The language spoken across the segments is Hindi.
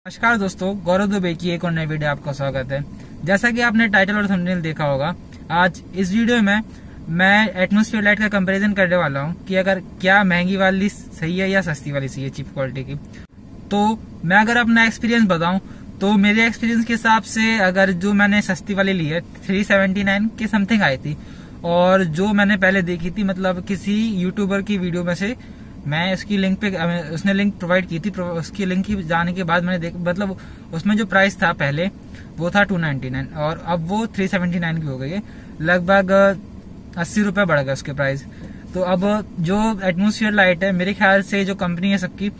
नमस्कार दोस्तों, गौरव दुबे की एक और नई वीडियो आपका स्वागत है। जैसा कि आपने टाइटल और थंबनेल देखा होगा, आज इस वीडियो में मैं एटमॉस्फेयर लाइट का कंपैरिजन करने वाला हूं कि अगर क्या महंगी वाली सही है या सस्ती वाली सही है चीप क्वालिटी की। तो मैं अगर अपना एक्सपीरियंस बताऊं तो मेरे एक्सपीरियंस के हिसाब से अगर जो मैंने सस्ती वाली ली है 379 के समथिंग आई थी, और जो मैंने पहले देखी थी मतलब किसी यूट्यूबर की वीडियो में से मैं उसकी लिंक पे उसने लिंक प्रोवाइड की थी, उसकी लिंक की जाने के बाद मैंने मतलब उसमें जो प्राइस था पहले वो था 299 और अब वो 379 की हो गई है। लगभग 80 रुपए बढ़ गया उसके प्राइस। तो अब जो एटमॉस्फेयर लाइट है मेरे ख्याल से जो कंपनी है सबकी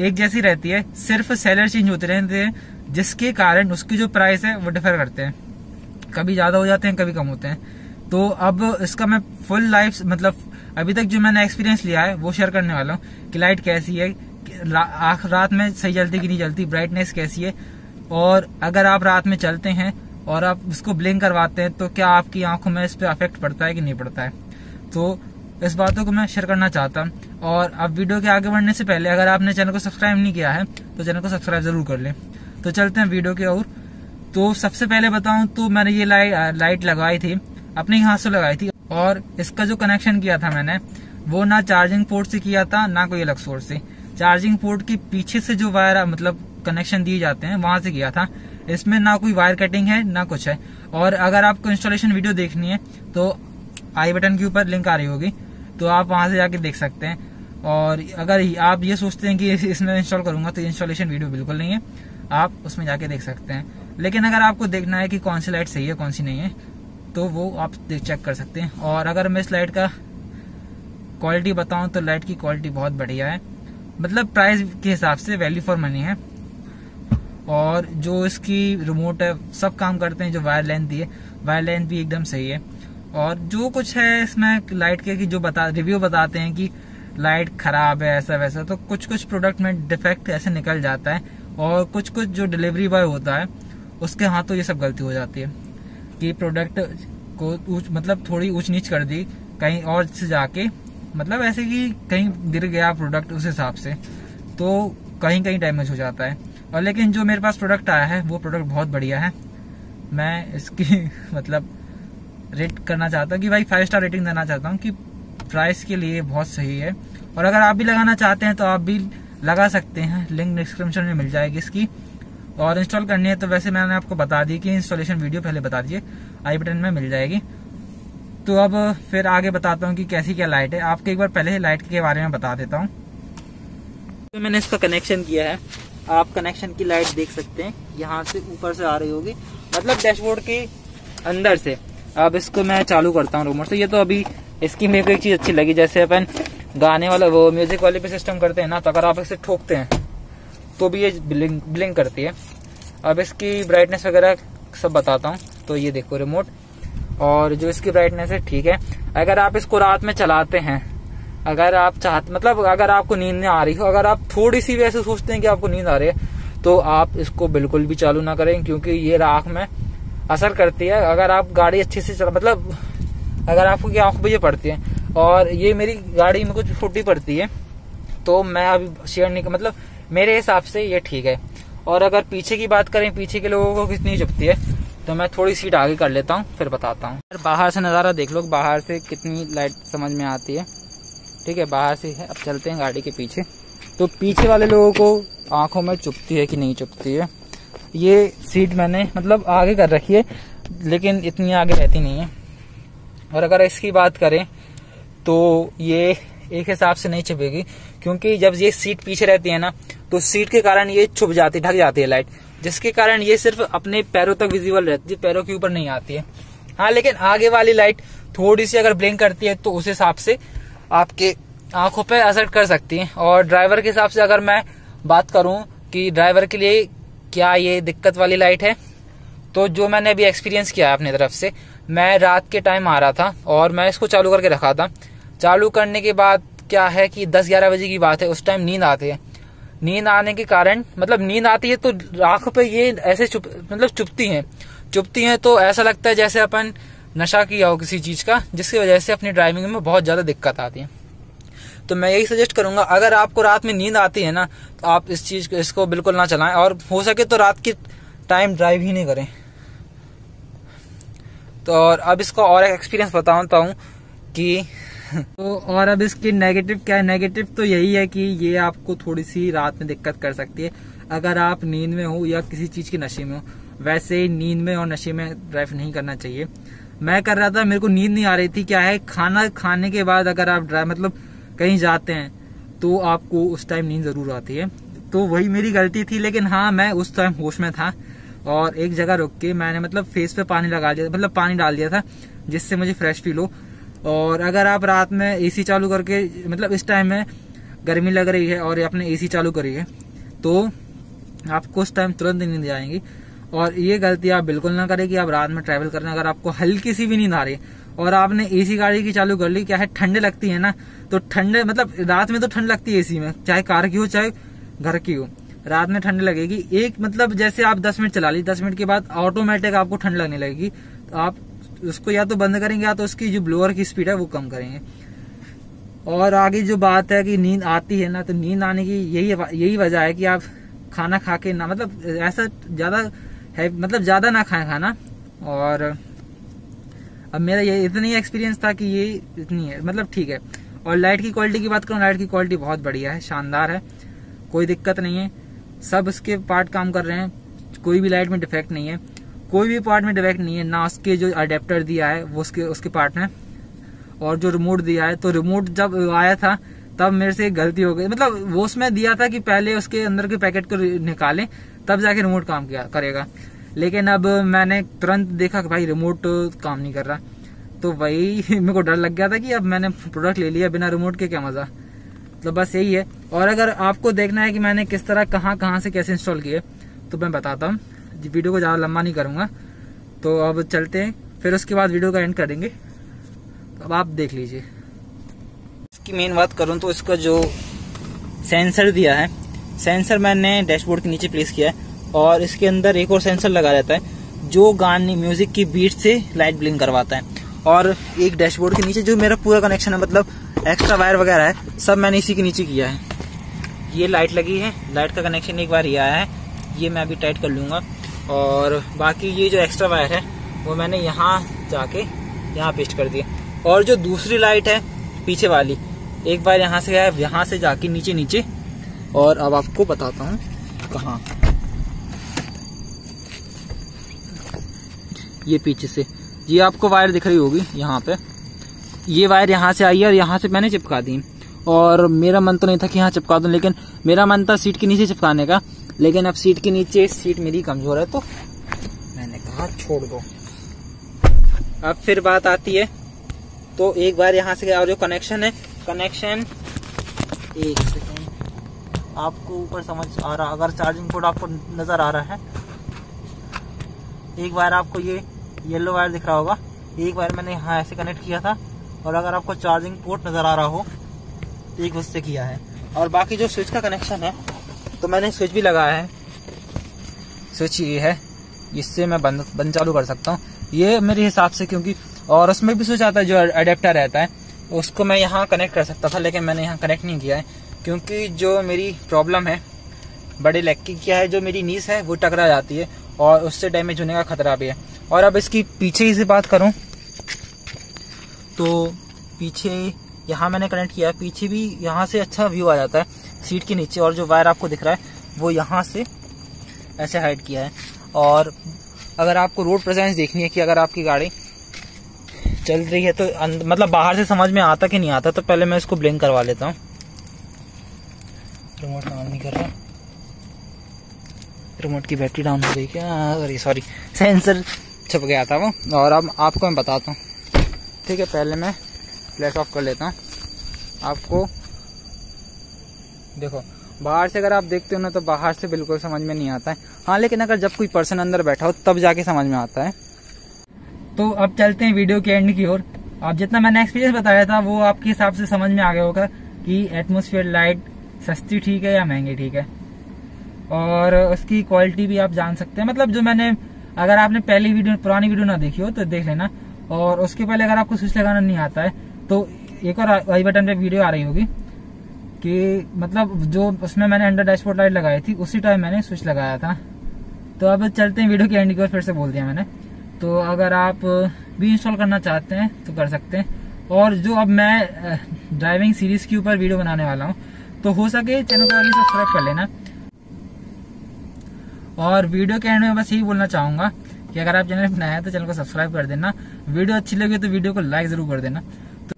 एक जैसी रहती है, सिर्फ सेलर चेंज होते रहते हैं जिसके कारण उसकी जो प्राइस है वो डिफर करते हैं, कभी ज्यादा हो जाते हैं कभी कम होते हैं। तो अब इसका मैं फुल लाइफ मतलब अभी तक जो मैंने एक्सपीरियंस लिया है वो शेयर करने वाला हूँ कि लाइट कैसी है, रात में सही जलती कि नहीं जलती, ब्राइटनेस कैसी है, और अगर आप रात में चलते हैं और आप उसको ब्लिंक करवाते हैं तो क्या आपकी आंखों में इस पे अफेक्ट पड़ता है कि नहीं पड़ता है। तो इस बातों को मैं शेयर करना चाहता हूँ। और अब वीडियो के आगे बढ़ने से पहले अगर आपने चैनल को सब्सक्राइब नहीं किया है तो चैनल को सब्सक्राइब जरूर कर लें। तो चलते हैं वीडियो की ओर। तो सबसे पहले बताऊं तो मैंने ये लाइट लगाई थी, अपने हाथ से लगाई थी, और इसका जो कनेक्शन किया था मैंने वो ना चार्जिंग पोर्ट से किया था ना कोई अलग सोर्स से। चार्जिंग पोर्ट के पीछे से जो वायर मतलब कनेक्शन दिए जाते हैं वहां से किया था। इसमें ना कोई वायर कटिंग है ना कुछ है। और अगर आपको इंस्टॉलेशन वीडियो देखनी है तो आई बटन के ऊपर लिंक आ रही होगी, तो आप वहां से जाके देख सकते हैं। और अगर आप ये सोचते हैं कि इसमें इंस्टॉल करूंगा तो इंस्टॉलेशन वीडियो बिल्कुल नहीं है, आप उसमें जाके देख सकते हैं। लेकिन अगर आपको देखना है कि कौन सी लाइट सही है कौन सी नहीं है तो वो आप चेक कर सकते हैं। और अगर मैं इस लाइट का क्वालिटी बताऊं तो लाइट की क्वालिटी बहुत बढ़िया है, मतलब प्राइस के हिसाब से वैल्यू फॉर मनी है। और जो इसकी रिमोट है सब काम करते हैं, जो वायर लेंथ दी है वायर लेंथ भी एकदम सही है। और जो कुछ है इसमें लाइट के कि जो रिव्यू बताते हैं कि लाइट खराब है ऐसा वैसा, तो कुछ कुछ प्रोडक्ट में डिफेक्ट ऐसे निकल जाता है, और कुछ कुछ जो डिलीवरी बॉय होता है उसके हाथों ये सब गलती हो जाती है कि प्रोडक्ट को मतलब थोड़ी ऊंच नीच कर दी कहीं और से जाके, मतलब ऐसे कि कहीं गिर गया प्रोडक्ट उस हिसाब से, तो कहीं कहीं डैमेज हो जाता है। और लेकिन जो मेरे पास प्रोडक्ट आया है वो प्रोडक्ट बहुत बढ़िया है। मैं इसकी मतलब रेट करना चाहता हूँ कि भाई 5 स्टार रेटिंग देना चाहता हूँ कि प्राइस के लिए बहुत सही है। और अगर आप भी लगाना चाहते हैं तो आप भी लगा सकते हैं, लिंक डिस्क्रिप्शन में मिल जाएगी इसकी। और इंस्टॉल करनी है तो वैसे मैंने आपको बता दी कि इंस्टॉलेशन वीडियो पहले बता दीजिए, आई बटन में मिल जाएगी। तो अब फिर आगे बताता हूँ कि कैसी क्या लाइट है। आपको एक बार पहले लाइट के बारे में बता देता हूँ। तो मैंने इसका कनेक्शन किया है, आप कनेक्शन की लाइट देख सकते हैं, यहाँ से ऊपर से आ रही होगी, मतलब डैशबोर्ड के अंदर से। अब इसको मैं चालू करता हूँ रिमोट से। ये तो अभी इसकी मेरे को एक चीज अच्छी लगी, जैसे अपन गाने वाला वो म्यूजिक वाले पे सिस्टम करते हैं ना, तो अगर आप इसे ठोकते हैं तो भी ये ब्लिंक करती है। अब इसकी ब्राइटनेस वगैरह सब बताता हूँ। तो ये देखो रिमोट, और जो इसकी ब्राइटनेस है ठीक है। अगर आप इसको रात में चलाते हैं, अगर आप चाहते मतलब अगर आपको नींद नहीं आ रही हो, अगर आप थोड़ी सी भी ऐसे सोचते हैं कि आपको नींद आ रही है तो आप इसको बिल्कुल भी चालू ना करें, क्योंकि ये आंख में असर करती है। अगर आप गाड़ी अच्छे से मतलब अगर आपको की आंखों पे ये पड़ती है, और ये मेरी गाड़ी में कुछ छोटी पड़ती है तो मैं अभी शेयर नहीं मतलब मेरे हिसाब से ये ठीक है। और अगर पीछे की बात करें, पीछे के लोगों को कितनी चुभती है, तो मैं थोड़ी सीट आगे कर लेता हूँ फिर बताता हूँ। बाहर से नजारा देख लो, बाहर से कितनी लाइट समझ में आती है। ठीक है, बाहर से है। अब चलते हैं गाड़ी के पीछे। तो पीछे वाले लोगों को आंखों में चुभती है कि नहीं चुभती है। ये सीट मैंने मतलब आगे कर रखी है, लेकिन इतनी आगे रहती नहीं है। और अगर इसकी बात करें तो ये एक हिसाब से नहीं चुभेगी, क्योंकि जब ये सीट पीछे रहती है ना तो सीट के कारण ये छुप जाती, ढक जाती है लाइट, जिसके कारण ये सिर्फ अपने पैरों तक विजिबल रहती है, पैरों के ऊपर नहीं आती है। हाँ, लेकिन आगे वाली लाइट थोड़ी सी अगर ब्लिंक करती है तो उस हिसाब से आपके आंखों पे असर कर सकती है। और ड्राइवर के हिसाब से अगर मैं बात करूं कि ड्राइवर के लिए क्या ये दिक्कत वाली लाइट है, तो जो मैंने अभी एक्सपीरियंस किया है अपनी तरफ से, मैं रात के टाइम आ रहा था और मैं इसको चालू करके रखा था। चालू करने के बाद क्या है कि 10-11 बजे की बात है, उस टाइम नींद आती है। नींद आने के कारण मतलब नींद आती है तो आंखों पे ये ऐसे चुभती हैं तो ऐसा लगता है जैसे अपन नशा किया हो किसी चीज का, जिसकी वजह से अपनी ड्राइविंग में बहुत ज्यादा दिक्कत आती है। तो मैं यही सजेस्ट करूंगा, अगर आपको रात में नींद आती है ना तो आप इसको बिल्कुल ना चलाएं, और हो सके तो रात की टाइम ड्राइव ही नहीं करें। तो और अब इसका और एक एक्सपीरियंस बताता हूँ कि तो और अब इसकी नेगेटिव क्या है। नेगेटिव तो यही है कि ये आपको थोड़ी सी रात में दिक्कत कर सकती है अगर आप नींद में हो या किसी चीज के नशे में हो। वैसे नींद में और नशे में ड्राइव नहीं करना चाहिए। मैं कर रहा था, मेरे को नींद नहीं आ रही थी। क्या है, खाना खाने के बाद अगर आप ड्राइव मतलब कहीं जाते हैं तो आपको उस टाइम नींद जरूर आती है। तो वही मेरी गलती थी, लेकिन हाँ मैं उस टाइम होश में था और एक जगह रुक के मैंने मतलब फेस पे पानी लगा दिया, मतलब पानी डाल दिया था जिससे मुझे फ्रेश फील हो। और अगर आप रात में एसी चालू करके, मतलब इस टाइम में गर्मी लग रही है और आपने एसी चालू करी है तो आपको उस टाइम तुरंत नींद आएंगी। और ये गलती आप बिल्कुल ना करें कि आप रात में ट्रैवल करना, अगर आपको हल्की सी भी नींद आ रही है और आपने एसी गाड़ी की चालू कर ली, क्या है ठंडे लगती है ना, तो ठंडे मतलब रात में तो ठंड लगती है एसी में, चाहे कार की हो चाहे घर की हो, रात में ठंड लगेगी। एक मतलब जैसे आप 10 मिनट चला ली, 10 मिनट के बाद ऑटोमेटिक आपको ठंड लगने लगेगी। तो आप उसको या तो बंद करेंगे या तो उसकी जो ब्लोअर की स्पीड है वो कम करेंगे। और आगे जो बात है कि नींद आती है ना, तो नींद आने की यही वजह है कि आप खाना खा के ना, मतलब ऐसा ज्यादा है, मतलब ज्यादा ना खाएं खाना। और अब मेरा ये इतना ही एक्सपीरियंस था कि ये इतनी है, मतलब ठीक है। और लाइट की क्वालिटी की बात करूं, लाइट की क्वालिटी बहुत बढ़िया है, शानदार है, कोई दिक्कत नहीं है। सब उसके पार्ट काम कर रहे हैं, कोई भी लाइट में डिफेक्ट नहीं है, कोई भी पार्ट में डिफेक्ट नहीं है। ना उसके जो अडेप्टर दिया है वो उसके पार्ट में, और जो रिमोट दिया है, तो रिमोट जब आया था तब मेरे से एक गलती हो गई। मतलब वो उसमें दिया था कि पहले उसके अंदर के पैकेट को निकालें तब जाके रिमोट काम करेगा, लेकिन अब मैंने तुरंत देखा कि भाई रिमोट काम नहीं कर रहा। तो वही मेरे को डर लग गया था कि अब मैंने प्रोडक्ट ले लिया, बिना रिमोट के क्या मजा। तो बस यही है। और अगर आपको देखना है कि मैंने किस तरह कहाँ से कैसे इंस्टॉल किए तो मैं बताता हूँ, वीडियो को ज्यादा लंबा नहीं करूंगा। तो अब चलते हैं, फिर उसके बाद वीडियो का एंड कर देंगे। तो अब आप देख लीजिए। इसकी मेन बात करूं तो इसका जो सेंसर दिया है, सेंसर मैंने डैशबोर्ड के नीचे प्लेस किया है, और इसके अंदर एक और सेंसर लगा रहता है जो गाने म्यूजिक की बीट से लाइट ब्लिंक करवाता है। और एक डैशबोर्ड के नीचे जो मेरा पूरा कनेक्शन है, मतलब एक्स्ट्रा वायर वगैरह है, सब मैंने इसी के नीचे किया है। ये लाइट लगी है, लाइट का कनेक्शन एक बार ये आया है, ये मैं अभी टाइट कर लूंगा। और बाकी ये जो एक्स्ट्रा वायर है वो मैंने यहाँ जाके यहाँ पेस्ट कर दिया। और जो दूसरी लाइट है पीछे वाली, एक बार यहाँ से गया, यहाँ से जाके नीचे। और अब आपको बताता हूँ कहाँ, ये पीछे से ये आपको वायर दिख रही होगी यहाँ पे, ये वायर यहाँ से आई है और यहाँ से मैंने चिपका दी। और मेरा मन तो नहीं था कि यहाँ चिपका दूं, लेकिन मेरा मन था सीट के नीचे चिपकाने का, लेकिन अब सीट के नीचे सीट मेरी कमजोर है तो मैंने कहा छोड़ दो। अब फिर बात आती है, तो एक बार यहाँ से और जो कनेक्शन है, कनेक्शन एक सेकेंड आपको ऊपर समझ आ रहा, अगर चार्जिंग पोर्ट आपको नजर आ रहा है, एक बार आपको ये येलो वायर दिख रहा होगा, एक बार मैंने यहाँ ऐसे कनेक्ट किया था। और अगर आपको चार्जिंग पोर्ट नजर आ रहा हो तो एक उससे किया है। और बाकी जो स्विच का कनेक्शन है, तो मैंने स्विच भी लगाया है, स्विच ये है, इससे मैं बंद चालू कर सकता हूँ ये मेरे हिसाब से, क्योंकि और उसमें भी स्विच आता है जो अडेप्टर रहता है, उसको मैं यहाँ कनेक्ट कर सकता था, लेकिन मैंने यहाँ कनेक्ट नहीं किया है क्योंकि जो मेरी प्रॉब्लम है बड़े लेग की, क्या है, जो मेरी नीस है वो टकरा जाती है और उससे डैमेज होने का खतरा भी है। और अब इसकी पीछे ही से बात करूं तो पीछे यहाँ मैंने कनेक्ट किया है, पीछे भी यहाँ से अच्छा व्यू आ जाता है सीट के नीचे। और जो वायर आपको दिख रहा है वो यहाँ से ऐसे हाइड किया है। और अगर आपको रोड प्रेजेंस देखनी है कि अगर आपकी गाड़ी चल रही है तो मतलब बाहर से समझ में आता कि नहीं आता, तो पहले मैं इसको ब्लिंक करवा लेता हूँ। रिमोट काम नहीं कर रहा, रिमोट की बैटरी डाउन हो गई क्या, सॉरी सेंसर छप गया था वो। और अब आपको मैं बताता हूँ, ठीक है, पहले मैं फ्लैश ऑफ कर लेता हूँ। आपको देखो बाहर से अगर आप देखते हो ना तो बाहर से बिल्कुल समझ में नहीं आता है, हाँ, लेकिन अगर जब कोई पर्सन अंदर बैठा हो तब जाके समझ में आता है। तो अब चलते हैं वीडियो के एंड की ओर। अब जितना मैंने एक्सपीरियंस बताया था वो आपके हिसाब से समझ में आ गया होगा कि एटमॉस्फेयर लाइट सस्ती ठीक है या महंगी ठीक है। और उसकी क्वालिटी भी आप जान सकते हैं, मतलब जो मैंने, अगर आपने पहली वीडियो पुरानी वीडियो ना देखी हो तो देख लेना। और उसके पहले अगर आपको स्विच लगाना नहीं आता है तो एक और आई बटन पे वीडियो आ रही होगी, कि मतलब जो उसमें मैंने अंडर डैशबोर्ड लाइट लगाई थी उसी टाइम मैंने स्विच लगाया था। तो अब चलते हैं वीडियो के एंड की ओर, फिर से बोल दिया मैंने। तो अगर आप भी इंस्टॉल करना चाहते हैं तो कर सकते हैं। और जो अब मैं ड्राइविंग सीरीज के ऊपर वीडियो बनाने वाला हूँ, तो हो सके चैनल को सब्सक्राइब कर लेना। और वीडियो के एंड में बस यही बोलना चाहूंगा कि अगर आप चैनल पर नया है तो चैनल को सब्सक्राइब कर देना। वीडियो अच्छी लगी तो वीडियो को लाइक जरूर कर देना। तो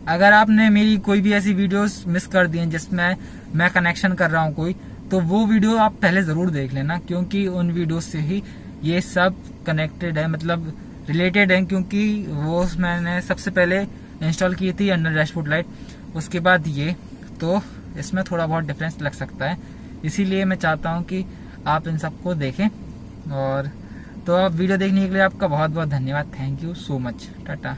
अगर आपने मेरी कोई भी ऐसी वीडियोस मिस कर दी हैं जिसमें मैं कनेक्शन कर रहा हूँ कोई, तो वो वीडियो आप पहले जरूर देख लेना, क्योंकि उन वीडियो से ही ये सब कनेक्टेड है, मतलब रिलेटेड है। क्योंकि वो मैंने सबसे पहले इंस्टॉल की थी अंडर डैशबोर्ड लाइट, उसके बाद ये, तो इसमें थोड़ा बहुत डिफरेंस लग सकता है। इसीलिए मैं चाहता हूँ कि आप इन सबको देखें। और तो आप वीडियो देखने के लिए आपका बहुत बहुत धन्यवाद। Thank you so much. Tata.